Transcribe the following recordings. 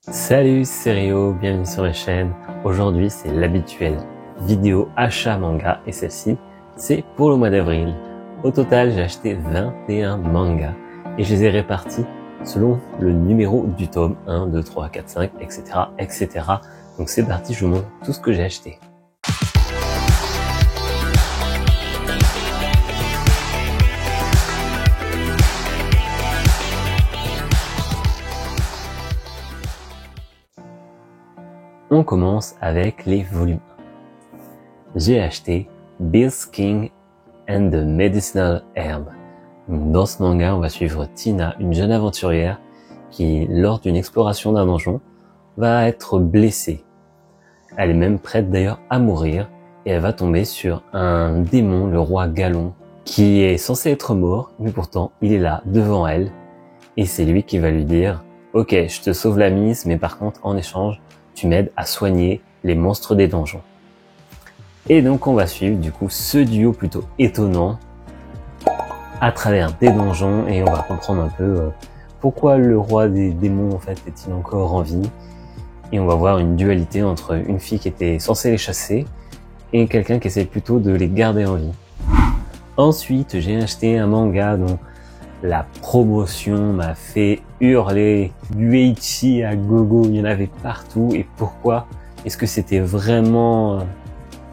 Salut, c'est Rio, bienvenue sur ma chaîne. Aujourd'hui, c'est l'habituelle vidéo achat manga et celle-ci, c'est pour le mois d'avril. Au total, j'ai acheté 21 mangas et je les ai répartis selon le numéro du tome 1, 2, 3, 4, 5, etc., etc. Donc c'est parti, je vous montre tout ce que j'ai acheté. On commence avec les volumes. J'ai acheté Beast King and the Medicinal Herb. Donc, dans ce manga, on va suivre Tina, une jeune aventurière qui, lors d'une exploration d'un donjon, va être blessée. Elle est même prête d'ailleurs à mourir et elle va tomber sur un démon, le roi Galon, qui est censé être mort, mais pourtant il est là devant elle et c'est lui qui va lui dire « Ok, je te sauve la mise, mais par contre en échange, tu m'aides à soigner les monstres des donjons. » Et donc on va suivre du coup ce duo plutôt étonnant à travers des donjons et on va comprendre un peu pourquoi le roi des démons en fait est-il encore en vie. Et on va voir une dualité entre une fille qui était censée les chasser et quelqu'un qui essaie plutôt de les garder en vie. Ensuite j'ai acheté un manga dont la promotion m'a fait hurler, du Eichi à gogo, il y en avait partout. Et pourquoi? Est-ce que c'était vraiment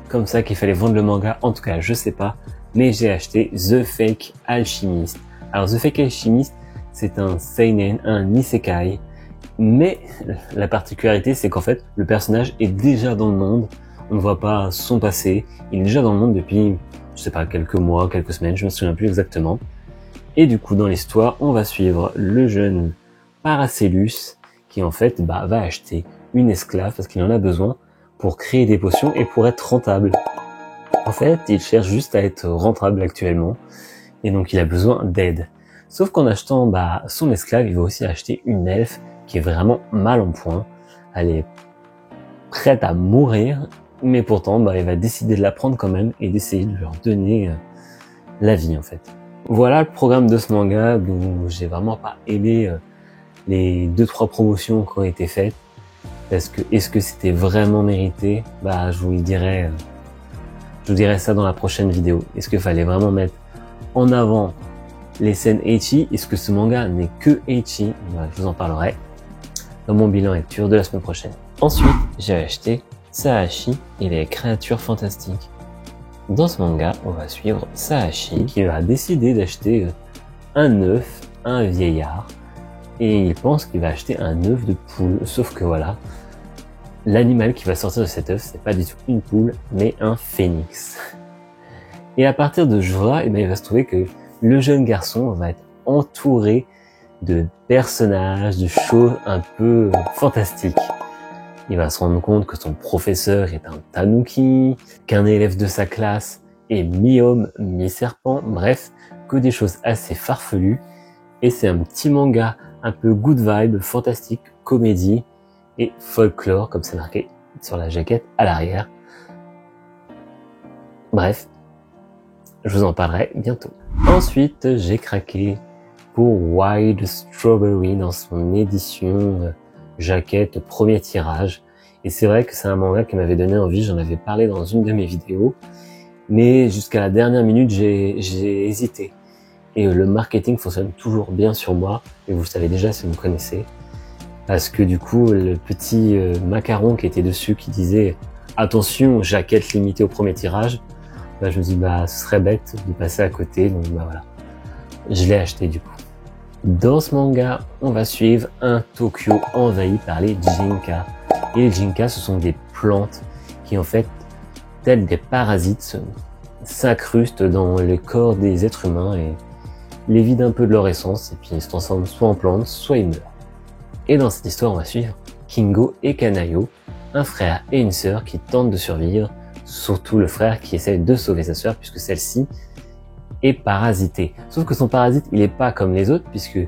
comme ça qu'il fallait vendre le manga? En tout cas, je sais pas. Mais j'ai acheté The Fake Alchemist. Alors The Fake Alchemist, c'est un seinen, un isekai. Mais la particularité, c'est qu'en fait, le personnage est déjà dans le monde. On ne voit pas son passé. Il est déjà dans le monde depuis, je sais pas, quelques mois, quelques semaines, je me souviens plus exactement. Et du coup, dans l'histoire, on va suivre le jeune Paracellus qui en fait va acheter une esclave parce qu'il en a besoin pour créer des potions et pour être rentable. En fait, il cherche juste à être rentable actuellement et donc il a besoin d'aide. Sauf qu'en achetant son esclave, il va aussi acheter une elfe qui est vraiment mal en point. Elle est prête à mourir, mais pourtant il va décider de la prendre quand même et d'essayer de leur donner la vie en fait. Voilà le programme de ce manga dont j'ai vraiment pas aimé les 2-3 promotions qui ont été faites. Parce que est-ce que c'était vraiment mérité? Je vous dirai ça dans la prochaine vidéo. Est-ce qu'il fallait vraiment mettre en avant les scènes ecchi? Est-ce que ce manga n'est que ecchi? Je vous en parlerai dans mon bilan lecture de la semaine prochaine. Ensuite, j'ai acheté Sahashi et les créatures fantastiques. Dans ce manga, on va suivre Sahashi qui va décider d'acheter un œuf à un vieillard et il pense qu'il va acheter un œuf de poule, sauf que voilà, l'animal qui va sortir de cet œuf, c'est pas du tout une poule, mais un phénix. Et à partir de ce jour-là, il va se trouver que le jeune garçon va être entouré de personnages, de choses un peu fantastiques. Il va se rendre compte que son professeur est un tanuki, qu'un élève de sa classe est mi-homme, mi-serpent, bref, que des choses assez farfelues. Et c'est un petit manga un peu good vibe, fantastique, comédie et folklore, comme c'est marqué sur la jaquette à l'arrière. Bref, je vous en parlerai bientôt. Ensuite, j'ai craqué pour Wild Strawberry dans son édition jaquette premier tirage, et c'est vrai que c'est un manga qui m'avait donné envie, j'en avais parlé dans une de mes vidéos, mais jusqu'à la dernière minute j'ai hésité, et le marketing fonctionne toujours bien sur moi, et vous le savez déjà si vous me connaissez, parce que du coup le petit macaron qui était dessus qui disait attention jaquette limitée au premier tirage, je me dis ce serait bête de passer à côté, donc voilà, je l'ai acheté du coup. Dans ce manga, on va suivre un Tokyo envahi par les Jinka. Et les Jinka, ce sont des plantes qui, en fait, tels des parasites, s'incrustent dans le corps des êtres humains et les vident un peu de leur essence, et puis ils se transforment soit en plantes, soit ils meurent. Et dans cette histoire, on va suivre Kingo et Kanayo, un frère et une sœur qui tentent de survivre, surtout le frère qui essaie de sauver sa sœur puisque celle-ci est parasité. Sauf que son parasite, il est pas comme les autres puisque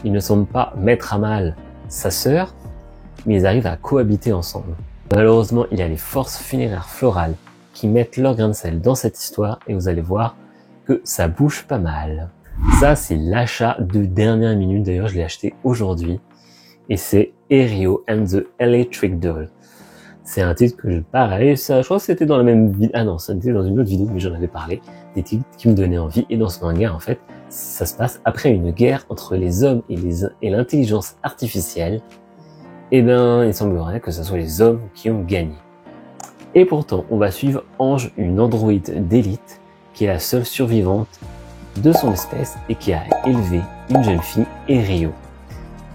il ne semble pas mettre à mal sa sœur, mais ils arrivent à cohabiter ensemble. Malheureusement, il y a les forces funéraires florales qui mettent leur grain de sel dans cette histoire et vous allez voir que ça bouge pas mal. Ça, c'est l'achat de dernière minute. D'ailleurs, je l'ai acheté aujourd'hui et c'est Rio and the Electric Doll. C'est un titre que pareil, ça, je crois que c'était dans la même vidéo, ah non, c'était dans une autre vidéo, mais j'en avais parlé, des titres qui me donnaient envie, et dans ce manga, en fait, ça se passe après une guerre entre les hommes et l'intelligence artificielle. Eh ben, il semblerait que ce soit les hommes qui ont gagné. Et pourtant, on va suivre Ange, une androïde d'élite, qui est la seule survivante de son espèce et qui a élevé une jeune fille, Rio.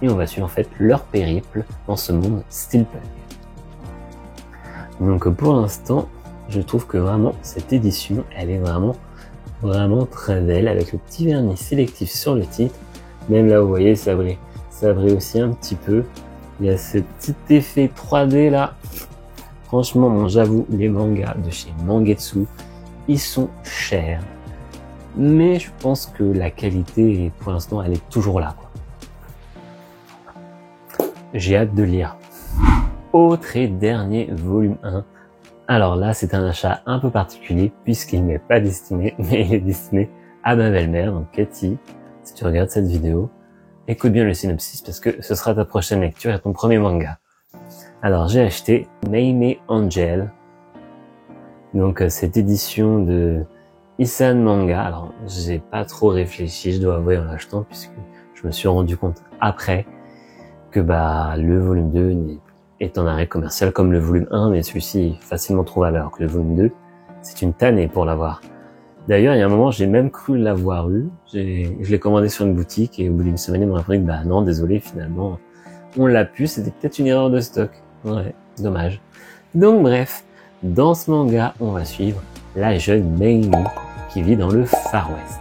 Et on va suivre en fait leur périple dans ce monde steampunk. Donc pour l'instant, je trouve que vraiment cette édition, elle est vraiment très belle, avec le petit vernis sélectif sur le titre. Même là, vous voyez, ça brille aussi un petit peu. Il y a ce petit effet 3D là. Franchement, bon, j'avoue, les mangas de chez Mangetsu, ils sont chers. Mais je pense que la qualité, pour l'instant, elle est toujours là, quoi. J'ai hâte de lire. Autre et dernier volume 1. Alors là, c'est un achat un peu particulier, puisqu'il n'est pas destiné, mais il est destiné à ma belle-mère, donc Cathy. Si tu regardes cette vidéo, écoute bien le synopsis, parce que ce sera ta prochaine lecture et ton premier manga. Alors, j'ai acheté Meimei Angel. Donc, cette édition de Isan Manga. Alors, j'ai pas trop réfléchi, je dois avouer, en l'achetant, puisque je me suis rendu compte après que, le volume 2 est en arrêt commercial comme le volume 1, mais celui-ci est facilement trouvable, alors que le volume 2, c'est une tannée pour l'avoir. D'ailleurs, il y a un moment, j'ai même cru l'avoir eu. Je l'ai commandé sur une boutique et au bout d'une semaine, ils m'ont répondu que non, désolé, finalement, on l'a pu, c'était peut-être une erreur de stock. Ouais, dommage. Donc bref, dans ce manga, on va suivre la jeune Meimi qui vit dans le Far West.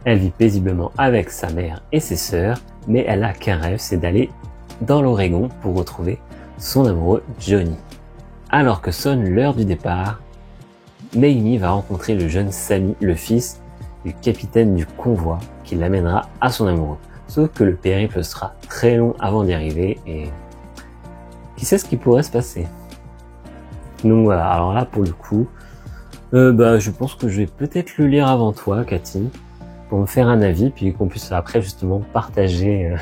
Elle vit paisiblement avec sa mère et ses sœurs, mais elle a qu'un rêve, c'est d'aller dans l'Oregon pour retrouver son amoureux Johnny. Alors que sonne l'heure du départ, Meimi va rencontrer le jeune Sami, le fils du capitaine du convoi, qui l'amènera à son amoureux. Sauf que le périple sera très long avant d'y arriver et qui sait ce qui pourrait se passer. Donc voilà, alors là pour le coup, je pense que je vais peut-être le lire avant toi, Cathy, pour me faire un avis, puis qu'on puisse après justement partager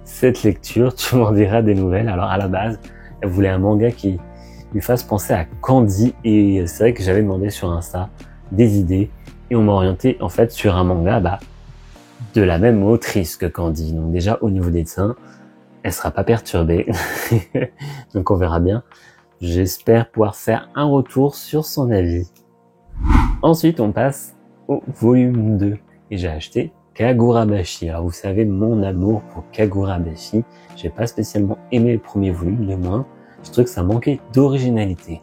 cette lecture. Tu m'en diras des nouvelles. Alors à la base, elle voulait un manga qui lui fasse penser à Candy, et c'est vrai que j'avais demandé sur Insta des idées, et on m'a orienté en fait sur un manga de la même autrice que Candy. Donc déjà au niveau des dessins, elle sera pas perturbée. Donc on verra bien. J'espère pouvoir faire un retour sur son avis. Ensuite, on passe au volume 2. Et j'ai acheté Kagurabashi. Alors vous savez mon amour pour Kagurabashi. J'ai pas spécialement aimé le premier volume, de moins. Je trouvais que ça manquait d'originalité.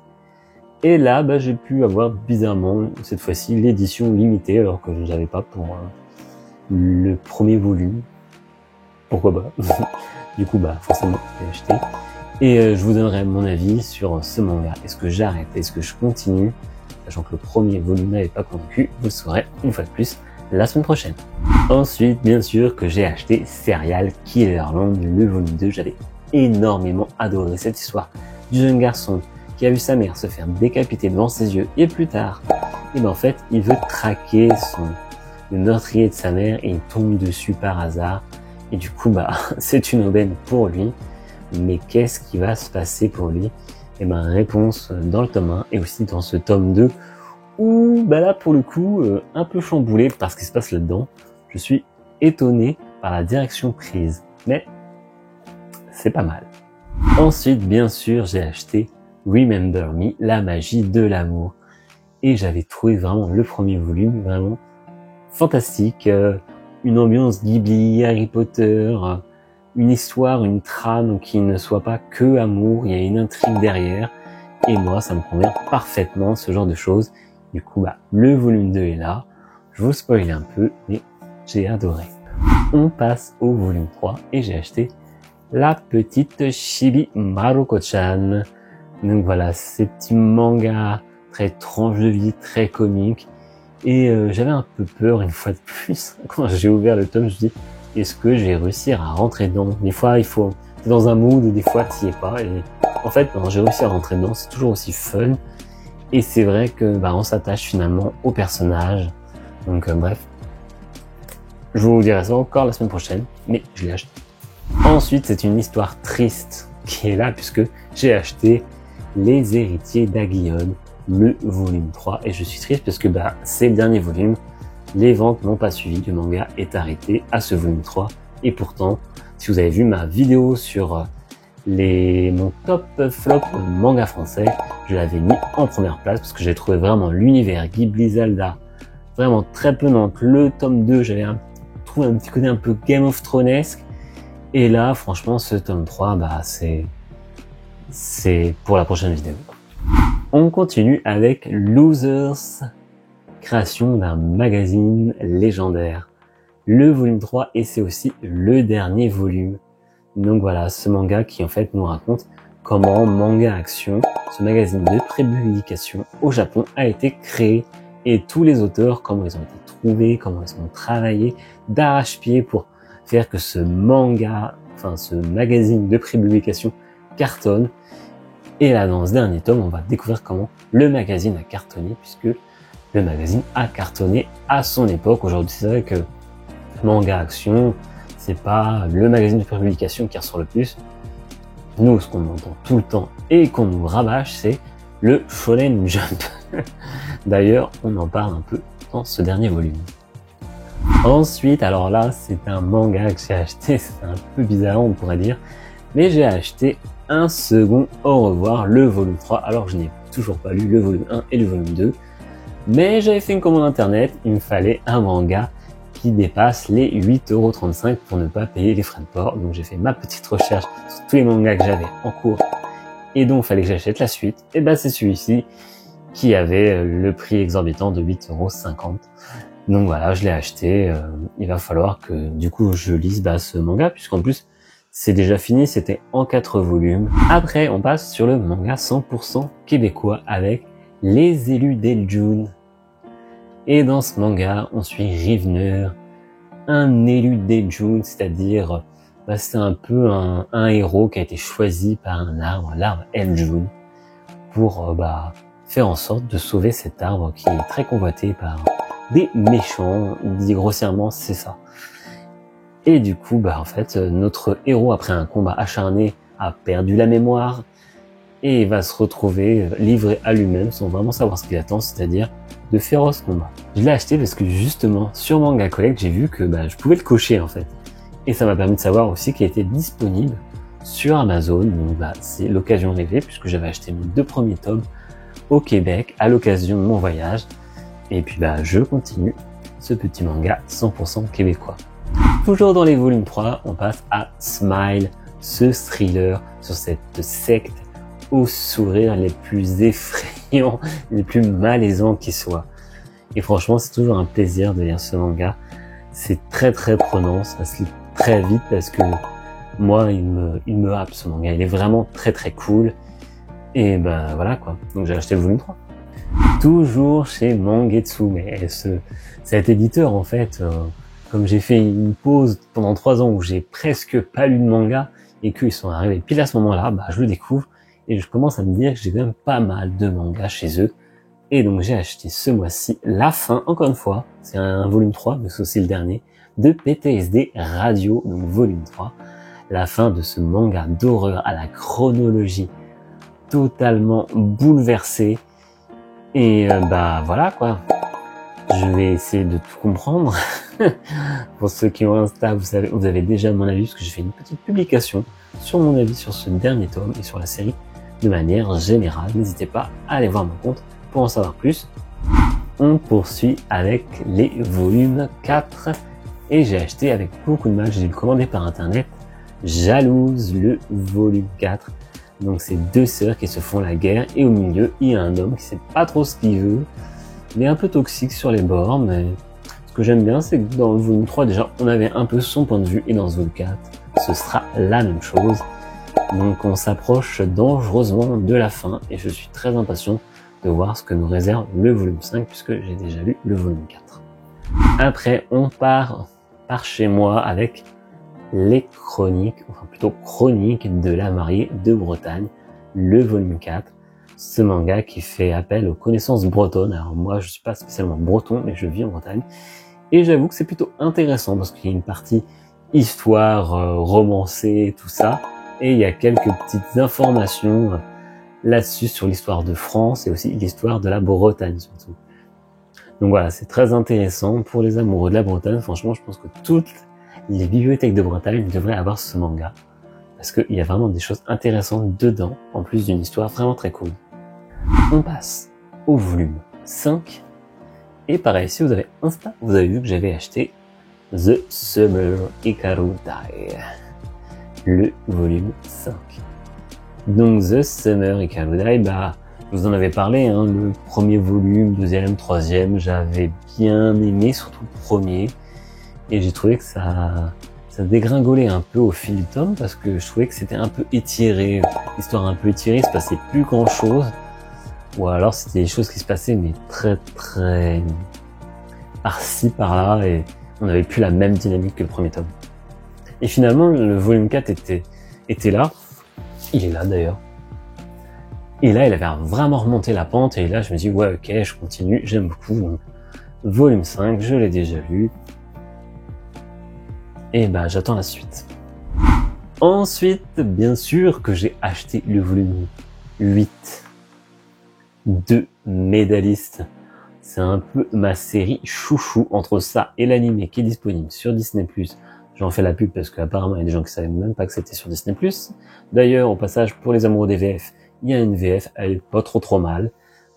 Et là, j'ai pu avoir bizarrement, cette fois-ci, l'édition limitée, alors que je n'avais pas pour le premier volume. Pourquoi pas? Du coup, forcément, j'ai acheté. Et je vous donnerai mon avis sur ce manga. Est-ce que j'arrête? Est-ce que je continue? Sachant que le premier volume n'avait pas convaincu, vous le saurez une fois de plus la semaine prochaine. Ensuite, bien sûr, que j'ai acheté Serial Killerland, le volume 2. J'avais énormément adoré cette histoire du jeune garçon qui a vu sa mère se faire décapiter devant ses yeux, et plus tard, en fait, il veut traquer le meurtrier de sa mère et il tombe dessus par hasard. Et du coup, c'est une aubaine pour lui. Mais qu'est-ce qui va se passer pour lui? Réponse dans le tome 1 et aussi dans ce tome 2 où, là, pour le coup, un peu chamboulé par ce qui se passe là-dedans. Je suis étonné par la direction prise. Mais c'est pas mal. Ensuite, bien sûr, j'ai acheté Remember Me, la magie de l'amour. Et j'avais trouvé vraiment le premier volume vraiment fantastique. Une ambiance Ghibli, Harry Potter, une histoire, une trame qui ne soit pas que amour, il y a une intrigue derrière. Et moi, ça me convient parfaitement, ce genre de choses. Du coup, le volume 2 est là. Je vous spoil un peu, mais j'ai adoré. On passe au volume 3 et j'ai acheté La Petite Chibi Maruko-chan. Donc voilà, ces petits mangas très tranche de vie, très comiques. Et j'avais un peu peur une fois de plus. Quand j'ai ouvert le tome, je me dis, est-ce que je vais réussir à rentrer dedans? Des fois, t'es dans un mood et des fois, t'y es pas. Et en fait, j'ai réussi à rentrer dedans. C'est toujours aussi fun. Et c'est vrai que, on s'attache finalement au personnage. Donc bref. Je vous dirai ça encore la semaine prochaine, mais je l'ai acheté. Ensuite, c'est une histoire triste qui est là puisque j'ai acheté Les Héritiers d'Aguillon, le volume 3, et je suis triste parce que c'est le dernier volume. Les ventes n'ont pas suivi, le manga est arrêté à ce volume 3, et pourtant, si vous avez vu ma vidéo sur mon top flop manga français, je l'avais mis en première place parce que j'ai trouvé vraiment l'univers Ghibli Zelda vraiment très prenante. Le tome 2, j'avais trouvé un petit côté un peu Game of Thronesque, et là franchement ce tome 3 c'est pour la prochaine vidéo. On continue avec Losers, création d'un magazine légendaire, le volume 3, et c'est aussi le dernier volume. Donc voilà, ce manga qui en fait nous raconte comment Manga Action, ce magazine de prépublication au Japon, a été créé, et tous les auteurs, comment ils ont été trouvés, comment ils ont travaillé d'arrache-pied pour faire que ce magazine de prépublication cartonne. Et là, dans ce dernier tome, on va découvrir comment le magazine a cartonné, puisque le magazine a cartonné à son époque. Aujourd'hui, c'est vrai que Manga Action, c'est pas le magazine de publication qui ressort le plus. Nous, ce qu'on entend tout le temps et qu'on nous rabâche, c'est le Shonen Jump. D'ailleurs, on en parle un peu dans ce dernier volume. Ensuite, alors là, c'est un manga que j'ai acheté, c'est un peu bizarre, on pourrait dire, mais j'ai acheté un second Au revoir, le volume 3, alors je n'ai toujours pas lu le volume 1 et le volume 2, mais j'avais fait une commande internet, il me fallait un manga qui dépasse les 8,35 € pour ne pas payer les frais de port. Donc j'ai fait ma petite recherche sur tous les mangas que j'avais en cours et donc il fallait que j'achète la suite. Et c'est celui-ci qui avait le prix exorbitant de 8,50 €. Donc voilà, je l'ai acheté. Il va falloir que du coup je lise ce manga, puisqu'en plus c'est déjà fini, c'était en 4 volumes. Après on passe sur le manga 100% québécois avec Les Élus d'Eljun. Et dans ce manga, on suit Rivener, un élu d'Eljun, c'est-à-dire c'est un peu un héros qui a été choisi par un arbre, l'arbre Eljun, pour faire en sorte de sauver cet arbre qui est très convoité par des méchants, dit grossièrement c'est ça. Et du coup, en fait, notre héros, après un combat acharné, a perdu la mémoire et va se retrouver livré à lui-même sans vraiment savoir ce qu'il attend, c'est-à-dire de féroces combats. Je l'ai acheté parce que justement, sur Manga Collect, j'ai vu que je pouvais le cocher en fait. Et ça m'a permis de savoir aussi qu'il était disponible sur Amazon. Donc c'est l'occasion rêvée, puisque j'avais acheté mes 2 premiers tomes au Québec à l'occasion de mon voyage. Et puis je continue ce petit manga 100% québécois. Toujours dans les volumes 3, on passe à Smile, ce thriller sur cette secte aux sourires les plus effrayants, les plus malaisants qui soient. Et franchement, c'est toujours un plaisir de lire ce manga. C'est très très prenant, ça se lit très vite parce que moi, il me happe ce manga. Il est vraiment très très cool. Et voilà quoi. Donc j'ai acheté le volume 3. Toujours chez Mangetsu, mais cet éditeur en fait, comme j'ai fait une pause pendant 3 ans où j'ai presque pas lu de manga et qu'ils sont arrivés pile à ce moment-là, je le découvre. Et je commence à me dire que j'ai quand même pas mal de mangas chez eux. Et donc j'ai acheté ce mois-ci la fin, encore une fois, c'est un volume 3, mais c'est aussi le dernier, de PTSD Radio, donc volume 3. La fin de ce manga d'horreur à la chronologie totalement bouleversée. Et voilà quoi. Je vais essayer de tout comprendre. Pour ceux qui ont Insta, vous avez déjà mon avis, parce que j'ai fait une petite publication sur mon avis sur ce dernier tome et sur la série de manière générale. N'hésitez pas à aller voir mon compte pour en savoir plus. On poursuit avec les volumes 4 et j'ai acheté avec beaucoup de mal, j'ai dû le commander par internet, Jalouse, le volume 4. Donc c'est 2 sœurs qui se font la guerre et au milieu il y a un homme qui sait pas trop ce qu'il veut, mais un peu toxique sur les bords. Mais ce que j'aime bien, c'est que dans le volume 3 déjà on avait un peu son point de vue, et dans ce volume 4 ce sera la même chose. Donc on s'approche dangereusement de la fin et je suis très impatient de voir ce que nous réserve le volume 5, puisque j'ai déjà lu le volume 4. Après on part par chez moi avec les chroniques, enfin plutôt chroniques de la mariée de Bretagne, le volume 4. Ce manga qui fait appel aux connaissances bretonnes. Alors moi je suis pas spécialement breton, mais je vis en Bretagne. Et j'avoue que c'est plutôt intéressant parce qu'il y a une partie histoire romancée, tout ça. Et il y a quelques petites informations là-dessus sur l'histoire de France et aussi l'histoire de la Bretagne surtout. Donc voilà, c'est très intéressant pour les amoureux de la Bretagne. Franchement, je pense que toutes les bibliothèques de Bretagne devraient avoir ce manga parce qu'il y a vraiment des choses intéressantes dedans, en plus d'une histoire vraiment très cool. On passe au volume 5. Et pareil, si vous avez Insta, vous avez vu que j'avais acheté The Summer Ikarudai, le volume 5. Donc The Summer Ikarudai, je vous en avais parlé, hein, le premier volume, deuxième, troisième, j'avais bien aimé, surtout le premier, et j'ai trouvé que ça dégringolait un peu au fil du tome, parce que je trouvais que c'était un peu étiré, l'histoire un peu étirée, il se passait plus grand chose, ou alors c'était des choses qui se passaient, mais très par-ci, par-là, et on n'avait plus la même dynamique que le premier tome. Et finalement, le volume 4 était là, il est là d'ailleurs. Et là, il avait vraiment remonté la pente, et là, je me dis, ouais, ok, je continue, j'aime beaucoup. Donc, volume 5, je l'ai déjà lu. Et j'attends la suite. Ensuite, bien sûr que j'ai acheté le volume 8 de Médaliste. C'est un peu ma série chouchou entre ça et l'anime qui est disponible sur Disney+. J'en fais la pub parce qu'apparemment il y a des gens qui savaient même pas que c'était sur Disney+. D'ailleurs, au passage, pour les amoureux des VF, il y a une VF, elle est pas trop mal.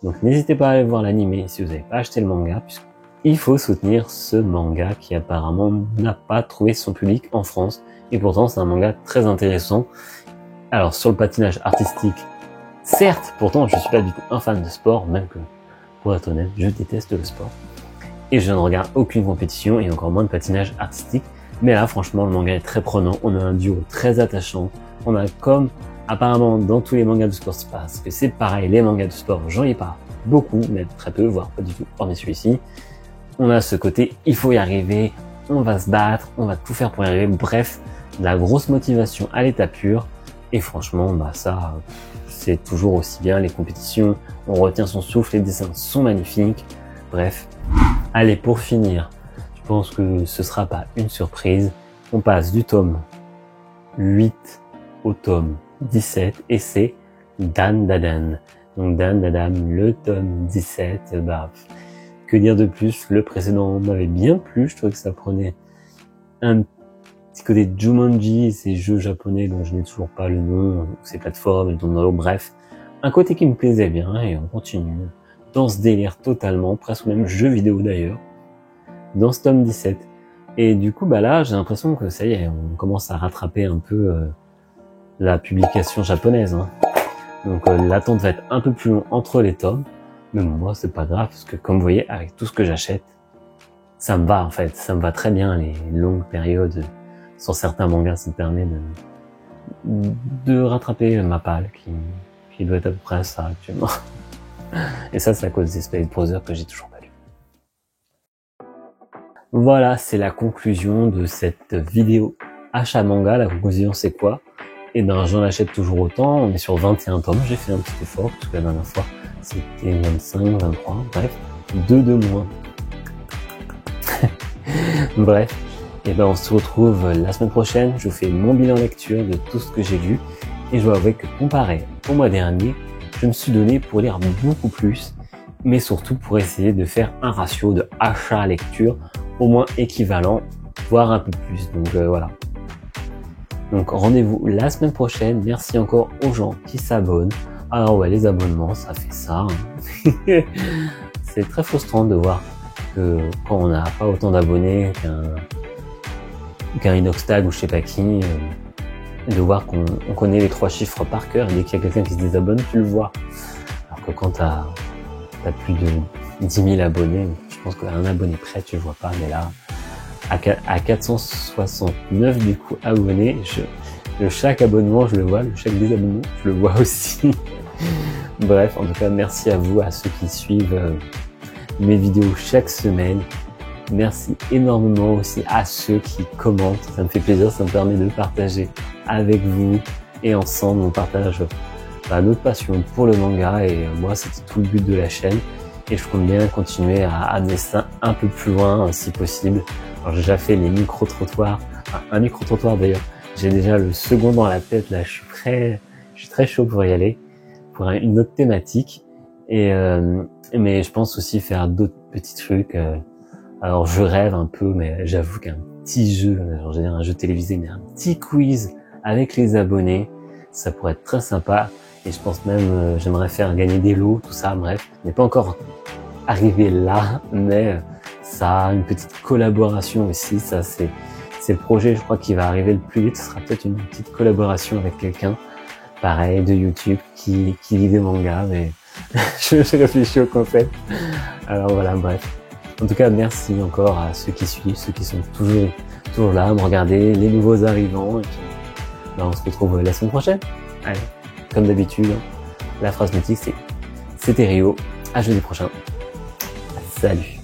Donc n'hésitez pas à aller voir l'anime si vous n'avez pas acheté le manga, puisqu'il faut soutenir ce manga qui apparemment n'a pas trouvé son public en France. Et pourtant c'est un manga très intéressant. Alors sur le patinage artistique, certes, pourtant je suis pas du tout un fan de sport, même que, pour être honnête, je déteste le sport. Et je ne regarde aucune compétition et encore moins de patinage artistique. Mais là, franchement, le manga est très prenant. On a un duo très attachant. On a comme, apparemment, dans tous les mangas de sport, parce que c'est pareil, les mangas de sport, j'en ai pas beaucoup, mais très peu, voire pas du tout, hormis celui-ci. On a ce côté, il faut y arriver, on va se battre, on va tout faire pour y arriver. Bref, de la grosse motivation à l'état pur. Et franchement, ça, c'est toujours aussi bien. Les compétitions, on retient son souffle, les dessins sont magnifiques. Bref. Allez, pour finir, je pense que ce sera pas une surprise. On passe du tome 8 au tome 17 et c'est Dan Dadan. Donc Dan Dadan, le tome 17, que dire de plus? Le précédent m'avait bien plu, je trouvais que ça prenait un petit côté Jumanji, ces jeux japonais dont je n'ai toujours pas le nom, ces plateformes, le Donalo, bref. Un côté qui me plaisait bien et on continue dans ce délire totalement, presque même jeu vidéo d'ailleurs, dans ce tome 17. Et du coup, là, j'ai l'impression que ça y est, on commence à rattraper un peu la publication japonaise. Hein. Donc l'attente va être un peu plus longue entre les tomes, mais moi, c'est pas grave, parce que comme vous voyez, avec tout ce que j'achète, ça me va en fait, ça me va très bien les longues périodes. Sur certains mangas, ça me permet de rattraper ma palle, qui doit être à peu près à ça actuellement. Et ça, c'est à cause des Space Brothers que j'ai toujours pas lu. Voilà, c'est la conclusion de cette vidéo achat manga. La conclusion, c'est quoi? J'en achète toujours autant. On est sur 21 tomes. J'ai fait un petit effort, parce que la dernière fois, c'était 25, 23, bref. 2 de moins. Bref. On se retrouve la semaine prochaine. Je vous fais mon bilan lecture de tout ce que j'ai lu. Et je dois avouer que comparé au mois dernier, je me suis donné pour lire beaucoup plus, mais surtout pour essayer de faire un ratio de achat-lecture au moins équivalent, voire un peu plus. Donc voilà. Donc rendez-vous la semaine prochaine. Merci encore aux gens qui s'abonnent. Alors ouais, les abonnements, ça fait ça. Hein. C'est très frustrant de voir que quand on n'a pas autant d'abonnés qu'un Inoxtag ou je sais pas qui, de voir qu'on connaît les 3 chiffres par cœur, et dès qu'il y a quelqu'un qui se désabonne, tu le vois. Alors que quand t'as plus de 10 000 abonnés, je pense qu'un abonné près, tu le vois pas, mais là, à 469 du coup abonnés, chaque abonnement, je le vois, chaque désabonnement, je le vois aussi. Bref, en tout cas, merci à vous, à ceux qui suivent mes vidéos chaque semaine. Merci énormément aussi à ceux qui commentent, ça me fait plaisir, ça me permet de partager avec vous et ensemble on partage notre passion pour le manga et moi c'était tout le but de la chaîne et je compte bien continuer à amener ça un peu plus loin si possible. Alors j'ai déjà fait les micro-trottoirs un micro-trottoir d'ailleurs. J'ai déjà le second dans la tête, là, je suis très chaud pour y aller, pour une autre thématique. Mais je pense aussi faire d'autres petits trucs. Alors je rêve un peu, mais j'avoue qu'un petit jeu, genre je veux dire un jeu télévisé, mais un petit quiz avec les abonnés, ça pourrait être très sympa. Et je pense même, j'aimerais faire gagner des lots, tout ça, bref. On n'est pas encore arrivé là, mais ça a une petite collaboration aussi. Ça, c'est le projet, je crois, qui va arriver le plus vite. Ce sera peut-être une petite collaboration avec quelqu'un, pareil, de YouTube, qui lit des mangas, mais je réfléchis au concept. Alors voilà, bref. En tout cas, merci encore à ceux qui suivent, ceux qui sont toujours là, à me regarder, les nouveaux arrivants. Et puis, on se retrouve la semaine prochaine. Allez, comme d'habitude, la phrase mythique, c'était Rio. À jeudi prochain. Salut.